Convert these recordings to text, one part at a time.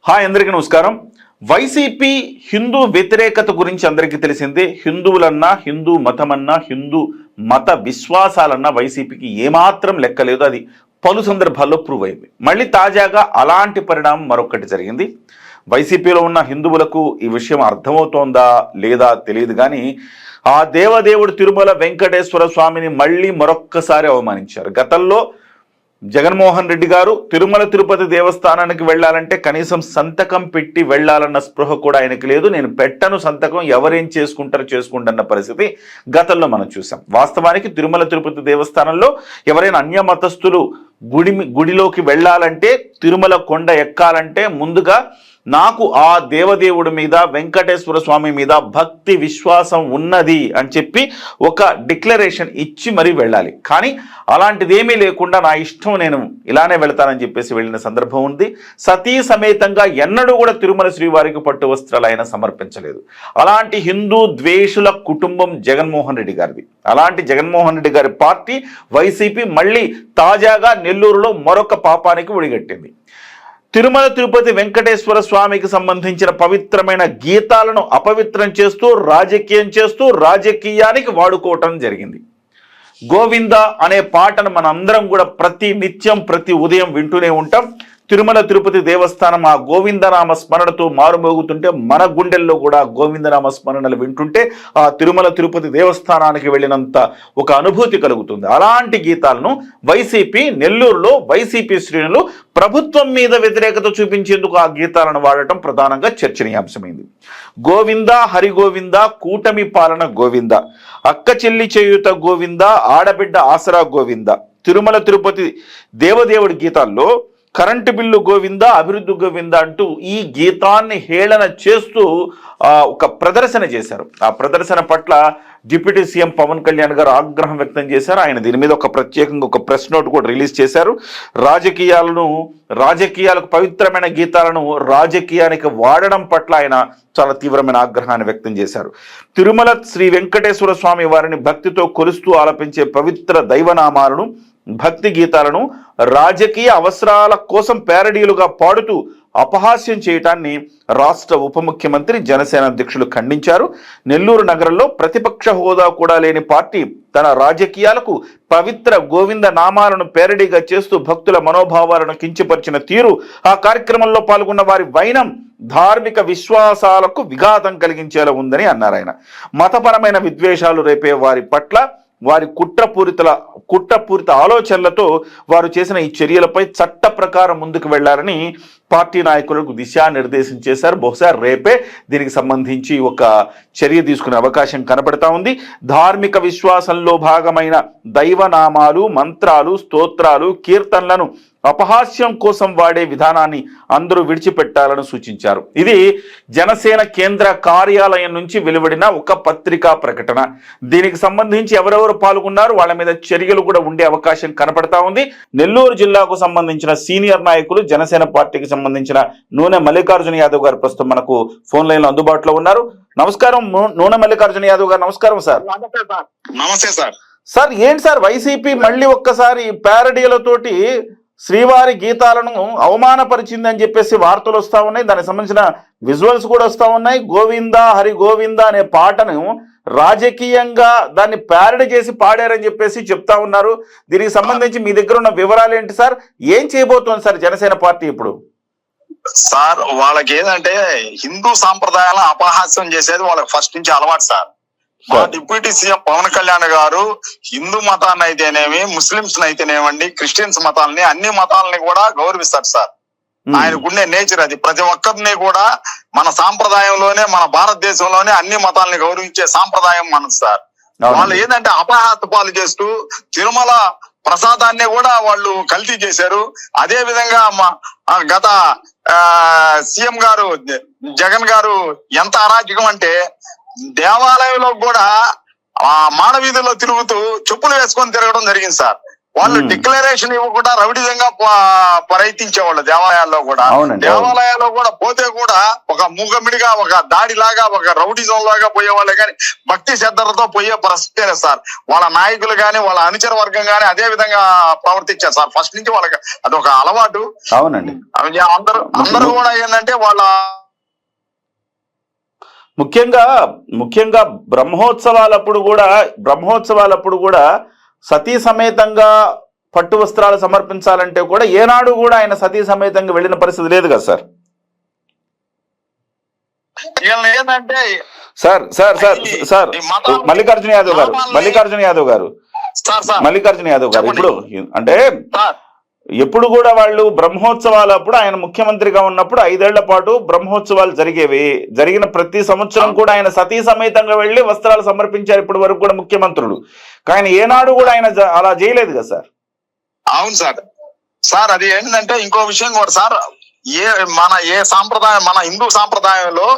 Hi అందరికీ నమస్కారం. YCP Hindu వ్యతిరేకత గురించి అందరికీ తెలిసిందే. హిందువులన్నా, హిందూ మతమన్నా, హిందూ మత విశ్వాసాలన్నా వైసీపీకి ఏమాత్రం లెక్కలేదు. అది పలు సందర్భాల్లో ప్రూవ్ అయింది. మళ్ళీ తాజాగా అలాంటి పరిణామం మరొకటి జరిగింది. వైసీపీలో ఉన్న హిందువులకు ఈ విషయం అర్థమవుతోందా లేదా తెలియదు కానీ ఆ దేవదేవుడు తిరుమల వెంకటేశ్వర స్వామిని మళ్ళీ మరొక్కసారి అవమానించారు. గతంలో జగన్మోహన్ రెడ్డి గారు తిరుమల తిరుపతి దేవస్థానానికి వెళ్ళాలంటే కనీసం సంతకం పెట్టి వెళ్ళాలన్న స్పృహ కూడా ఆయనకి లేదు. నేను పెట్టను సంతకం, ఎవరేం చేసుకుంటారో చేసుకుంటున్న పరిస్థితి గతంలో మనం చూసాం. వాస్తవానికి తిరుమల తిరుపతి దేవస్థానంలో ఎవరైనా అన్య మతస్థులు గుడిలోకి వెళ్ళాలంటే, తిరుమల కొండ ఎక్కాలంటే ముందుగా నాకు ఆ దేవదేవుడి మీద, వెంకటేశ్వర స్వామి మీద భక్తి విశ్వాసం ఉన్నది అని చెప్పి ఒక డిక్లరేషన్ ఇచ్చి మరీ వెళ్ళాలి. కానీ అలాంటిదేమీ లేకుండా నా ఇష్టం, నేను ఇలానే వెళ్తానని చెప్పేసి వెళ్ళిన సందర్భం ఉంది. సతీ సమేతంగా ఎన్నడూ కూడా తిరుమల శ్రీవారికి పట్టు వస్త్రాలు ఆయన సమర్పించలేదు. అలాంటి హిందూ ద్వేషుల కుటుంబం జగన్మోహన్ రెడ్డి గారిది. అలాంటి జగన్మోహన్ రెడ్డి గారి పార్టీ వైసీపీ మళ్ళీ తాజాగా నెల్లూరులో మరొక పాపానికి ఒడిగట్టింది. తిరుమల తిరుపతి వెంకటేశ్వర స్వామికి సంబంధించిన పవిత్రమైన గీతాలను అపవిత్రం చేస్తూ, రాజకీయం చేస్తూ, రాజకీయానికి వాడుకోవటం జరిగింది. గోవింద అనే పాటను మనందరం కూడా ప్రతి నిత్యం, ప్రతి ఉదయం వింటూనే ఉంటాం. తిరుమల తిరుపతి దేవస్థానం ఆ గోవిందనామ స్మరణతో మారుమోగుతుంటే, మన గుండెల్లో కూడా గోవిందనామ స్మరణలు వింటుంటే ఆ తిరుమల తిరుపతి దేవస్థానానికి వెళ్ళినంత ఒక అనుభూతి కలుగుతుంది. అలాంటి గీతాలను వైసీపీ, నెల్లూరులో వైసీపీ శ్రేణులు ప్రభుత్వం మీద వ్యతిరేకత చూపించేందుకు ఆ గీతాలను వాడటం ప్రధానంగా చర్చనీయాంశమైంది. గోవింద, హరిగోవింద, కూటమి పాలన గోవింద, అక్క చెల్లి చేయుత గోవింద, ఆడబిడ్డ ఆసరా గోవింద, తిరుమల తిరుపతి దేవదేవుడి గీతాల్లో కరెంటు బిల్లు గోవింద, అభివృద్ధి గోవింద అంటూ ఈ గీతాన్ని హేళన చేస్తూ ఒక ప్రదర్శన చేశారు. ఆ ప్రదర్శన పట్ల డిప్యూటీ సీఎం పవన్ కళ్యాణ్ గారు ఆగ్రహం వ్యక్తం చేశారు. ఆయన దీని మీద ఒక ప్రత్యేకంగా ఒక ప్రెస్ నోట్ కూడా రిలీజ్ చేశారు. రాజకీయాలకు పవిత్రమైన గీతాలను రాజకీయానికి వాడడం పట్ల ఆయన చాలా తీవ్రమైన ఆగ్రహాన్ని వ్యక్తం చేశారు. తిరుమల శ్రీ వెంకటేశ్వర స్వామి వారిని భక్తితో కొలుస్తూ ఆలపించే పవిత్ర దైవనామాలను, భక్తి గీతాలను రాజకీయ అవసరాల కోసం ప్యారడీలుగా పాడుతూ అపహాస్యం చేయటాన్ని రాష్ట్ర ఉప ముఖ్యమంత్రి, జనసేన అధ్యక్షులు ఖండించారు. నెల్లూరు నగరంలో ప్రతిపక్ష హోదా కూడా లేని పార్టీ తన రాజకీయాలకు పవిత్ర గోవింద నామాలను పేరడీగా చేస్తూ భక్తుల మనోభావాలను కించపరిచిన తీరు, ఆ కార్యక్రమంలో పాల్గొన్న వారి వైనం ధార్మిక విశ్వాసాలకు విఘాతం కలిగించేలా ఉందని అన్నారు ఆయన. మతపరమైన విద్వేషాలు రేపే వారి పట్ల, వారి కుట్రపూరిత ఆలోచనలతో వారు చేసిన ఈ చర్యలపై చట్ట ప్రకారం ముందుకు వెళ్లాలని పార్టీ నాయకులకు దిశానిర్దేశం చేశారు. బహుశా రేపే దీనికి సంబంధించి ఒక చర్య తీసుకునే అవకాశం కనబడతా ఉంది. ధార్మిక విశ్వాసంలో భాగమైన దైవనామాలు, మంత్రాలు, స్తోత్రాలు, కీర్తనలను అపహాస్యం కోసం వాడే విధానాన్ని అందరూ విడిచిపెట్టాలని సూచించారు. ఇది జనసేన కేంద్ర కార్యాలయం నుంచి వెలువడిన ఒక పత్రికా ప్రకటన. దీనికి సంబంధించి ఎవరెవరు పాల్గొన్నారు, వాళ్ళ మీద చర్యలు కూడా ఉండే అవకాశం కనపడతా ఉంది. నెల్లూరు జిల్లాకు సంబంధించిన సీనియర్ నాయకులు, జనసేన పార్టీకి సంబంధించిన నూనె మల్లికార్జున యాదవ్ గారు ప్రస్తుతం మనకు ఫోన్ లైన్ లో అందుబాటులో ఉన్నారు. నమస్కారం నూనె మల్లికార్జున యాదవ్ గారు. నమస్కారం సార్. నమస్తే సార్. సార్ ఏంటి సార్, వైసీపీ మళ్ళీ ఒక్కసారి ప్యారడీలతోటి శ్రీవారి గీతాలను అవమానపరిచిందని చెప్పేసి వార్తలు వస్తూ ఉన్నాయి. దానికి సంబంధించిన విజువల్స్ కూడా వస్తూ ఉన్నాయి. గోవింద, హరి గోవింద అనే పాటను రాజకీయంగా దాన్ని ప్యారడీ చేసి పాడారని చెప్పేసి చెప్తా ఉన్నారు. దీనికి సంబంధించి మీ దగ్గర ఉన్న వివరాలు ఏంటి సార్? ఏం చేయబోతోంది సార్ జనసేన పార్టీ ఇప్పుడు? సార్, వాళ్ళకి ఏంటంటే హిందూ సాంప్రదాయాలను అపహాస్యం చేసేది వాళ్ళకి ఫస్ట్ నుంచి అలవాటు సార్. మా డిప్యూటీ సీఎం పవన్ కళ్యాణ్ గారు హిందూ మతాన్ని అయితేనేమి, ముస్లింస్ అయితేనేమండి, క్రిస్టియన్స్ మతాలని, అన్ని మతాలని కూడా గౌరవిస్తారు సార్. ఆయనకుండే నేచర్ అది. ప్రతి ఒక్కరిని కూడా మన సాంప్రదాయంలోనే, మన భారతదేశంలోనే అన్ని మతాలని గౌరవించే సాంప్రదాయం మనది సార్. వాళ్ళు ఏంటంటే అపహాస్య పాలు చేస్తూ తిరుమల ప్రసాదాన్ని కూడా వాళ్ళు కల్తీ చేశారు. అదే విధంగా గత సీఎం గారు జగన్ గారు ఎంత అరాచకం అంటే దేవాలయంలో కూడా ఆ మానవీధిలో తిరుగుతూ చెప్పులు వేసుకొని తిరగడం జరిగింది సార్. వాళ్ళు డిక్లరేషన్ ఇవ్వకుండా రౌడీజంగా ప్రయత్నించేవాళ్ళు దేవాలయాల్లో కూడా. దేవాలయాల్లో కూడా పోతే కూడా ఒక మూగమిడిగా, ఒక దాడిలాగా, ఒక రౌడీజం లాగా పోయేవాళ్ళే కానీ భక్తి శ్రద్ధలతో పోయే పరిస్థితి లేదు సార్. వాళ్ళ నాయకులు గాని, వాళ్ళ అనుచర వర్గం గాని అదే విధంగా ప్రవర్తించారు సార్. ఫస్ట్ నుంచి వాళ్ళకి అదొక అలవాటు. అవునండి. అందరూ కూడా ఏంటంటే వాళ్ళ ముఖ్యంగా బ్రహ్మోత్సవాలప్పుడు కూడా సతీ సమేతంగా పట్టు వస్త్రాలు సమర్పించాలంటే కూడా ఏనాడు కూడా ఆయన సతీ సమేతంగా వెళ్ళిన పరిస్థితి లేదు కదా సార్. ఏంటంటే సార్ మల్లికార్జున యాదవ్ గారు ఇప్పుడు అంటే ఎప్పుడు కూడా వాళ్ళు బ్రహ్మోత్సవాలప్పుడు ఆయన ముఖ్యమంత్రిగా ఉన్నప్పుడు 5 ఏళ్ల పాటు బ్రహ్మోత్సవాలు జరిగిన ప్రతి సంవత్సరం కూడా ఆయన సతీ సమేతంగా వెళ్లి వస్త్రాలు సమర్పించారు ఇప్పటి వరకు కూడా ముఖ్యమంత్రులు. కానీ ఏనాడు కూడా ఆయన అలా చేయలేదు కదా సార్. అవును సార్ అది ఏంటంటే ఇంకో విషయం కూడా సార్, ఏ సాంప్రదాయం, మన హిందూ సాంప్రదాయంలో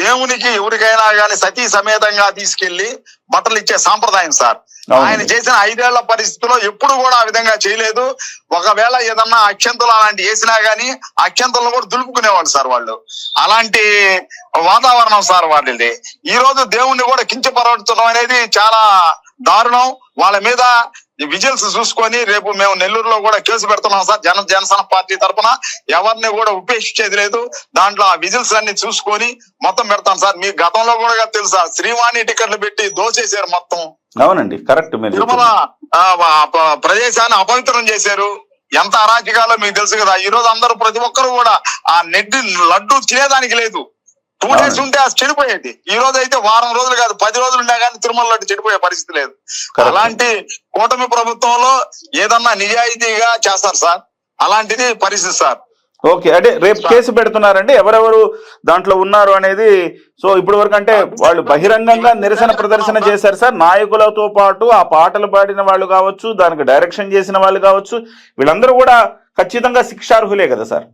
దేవునికి ఎవరికైనా గాని సతీ సమేతంగా తీసుకెళ్లి బట్టలు ఇచ్చే సాంప్రదాయం సార్. ఆయన చేసిన 5 ఏళ్ల పరిస్థితిలో ఎప్పుడు కూడా ఆ విధంగా చేయలేదు. ఒకవేళ ఏదన్నా అక్షంతలు అలాంటి వేసినా గానీ అక్షంతలను కూడా దులుపుకునేవాళ్ళు సార్ వాళ్ళు. అలాంటి వాతావరణం సార్ వాళ్ళది. ఈ రోజు దేవుణ్ణి కూడా కించపరచడం అనేది చాలా దారుణం. వాళ్ళ మీద విజిల్స్ చూసుకొని రేపు మేము నెల్లూరులో కూడా కేసు పెడుతున్నాం సార్. జనసేన పార్టీ తరఫున ఎవరిని కూడా ఉపేక్షించేది లేదు. దాంట్లో ఆ విజిల్స్ అన్ని చూసుకొని మొత్తం పెడతాం సార్. మీ గతంలో కూడా తెలుసా, శ్రీవాణి టికెట్లు పెట్టి దోచేశారు మొత్తం. అవునండి, కరెక్ట్. తిరుమల ప్రదేశాన్ని అపవిత్రం చేశారు. ఎంత అరాచకాలో మీకు తెలుసు కదా. ఈ రోజు అందరూ ప్రతి ఒక్కరు కూడా ఆ లడ్డు తినేదానికి లేదు. 2 days ఉంటే అది చెడిపోయేది. ఈ రోజు అయితే వారం రోజులు కాదు 10 రోజులు ఉన్నా కానీ తిరుమల లడ్డు చెడిపోయే పరిస్థితి లేదు. అలాంటి కూటమి ప్రభుత్వంలో ఏదన్నా నిజాయితీగా చేస్తారు సార్. అలాంటిది పరిస్థితి సార్. ఓకే, అంటే రేపు కేసు పెడుతున్నారండి. ఎవరెవరు దాంట్లో ఉన్నారు అనేది. సో ఇప్పటి వరకు అంటే వాళ్ళు బహిరంగంగా నిరసన ప్రదర్శన చేశారు సార్. నాయకులతో పాటు ఆ పాటలు పాడిన వాళ్ళు కావచ్చు, దానికి డైరెక్షన్ చేసిన వాళ్ళు కావచ్చు, వీళ్ళందరూ కూడా ఖచ్చితంగా శిక్షార్హులే కదా సార్.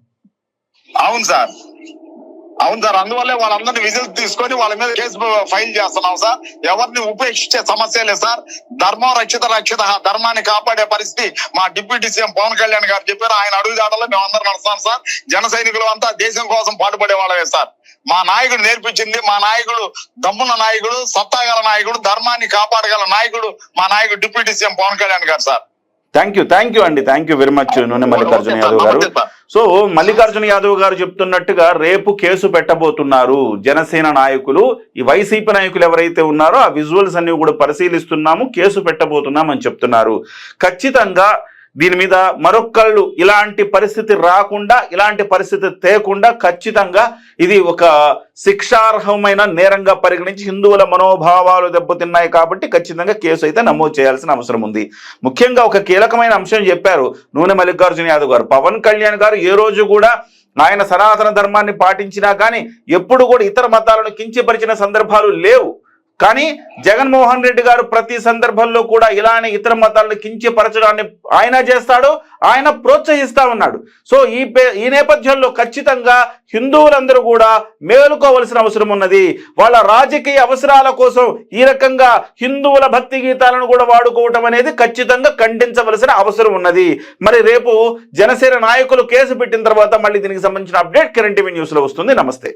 అవును సార్. అందువల్లే వాళ్ళందరినీ విజిల్ తీసుకొని వాళ్ళ మీద కేసు ఫైల్ చేస్తున్నాం సార్. ఎవరిని ఉపేక్షించే సమస్య లేదు సార్. ధర్మం రక్షిత ధర్మాన్ని కాపాడే పరిస్థితి మా డిప్యూటీ సీఎం పవన్ కళ్యాణ్ గారు చెప్పారు. ఆయన అడుగుదాడలో మేము అందరం నడుస్తాం సార్. జన సైనికులు అంతా దేశం కోసం పాటుపడే వాళ్ళే సార్. మా నాయకుడు నేర్పించింది, మా నాయకుడు దమ్మున్న నాయకుడు, సత్తాగల నాయకుడు, ధర్మాన్ని కాపాడగల నాయకుడు మా నాయకుడు డిప్యూటీ సీఎం పవన్ కళ్యాణ్ గారు సార్. థ్యాంక్ యూ అండి. థ్యాంక్ యూ వెరీ మచ్ నూనె మల్లికార్జున యాదవ్ గారు. సో మల్లికార్జున యాదవ్ గారు చెప్తున్నట్టుగా రేపు కేసు పెట్టబోతున్నారు జనసేన నాయకులు. ఈ వైసీపీ నాయకులు ఎవరైతే ఉన్నారో ఆ విజువల్స్ అన్ని కూడా పరిశీలిస్తున్నాము, కేసు పెట్టబోతున్నాం అని చెప్తున్నారు. ఖచ్చితంగా దీని మీద మరొకళ్ళు ఇలాంటి పరిస్థితి రాకుండా, ఇలాంటి పరిస్థితి తేకుండా ఖచ్చితంగా ఇది ఒక శిక్షార్హమైన నేరంగా పరిగణించి హిందువుల మనోభావాలు దెబ్బతిన్నాయి కాబట్టి ఖచ్చితంగా కేసు అయితే నమోదు చేయాల్సిన అవసరం ఉంది. ముఖ్యంగా ఒక కీలకమైన అంశం చెప్పారు నూనె మల్లికార్జున యాదవ్ గారు. పవన్ కళ్యాణ్ గారు ఏ రోజు కూడా ఆయన సనాతన ధర్మాన్ని పాటించినా కానీ ఎప్పుడు కూడా ఇతర మతాలను కించపరిచిన సందర్భాలు లేవు. కానీ జగన్మోహన్ రెడ్డి గారు ప్రతి సందర్భంలో కూడా ఇలానే ఇతర మతాలను కించపరచడాన్ని ఆయన చేస్తాడు, ఆయన ప్రోత్సహిస్తా ఉన్నాడు. సో ఈ నేపథ్యంలో ఖచ్చితంగా హిందువులందరూ కూడా మేలుకోవలసిన అవసరం ఉన్నది. వాళ్ళ రాజకీయ అవసరాల కోసం ఈ రకంగా హిందువుల భక్తి గీతాలను కూడా వాడుకోవటం అనేది ఖచ్చితంగా ఖండించవలసిన అవసరం ఉన్నది. మరి రేపు జనసేన నాయకులు కేసు పెట్టిన తర్వాత మళ్ళీ దీనికి సంబంధించిన అప్డేట్ కరెంట్ టీవీ న్యూస్లో వస్తుంది. నమస్తే.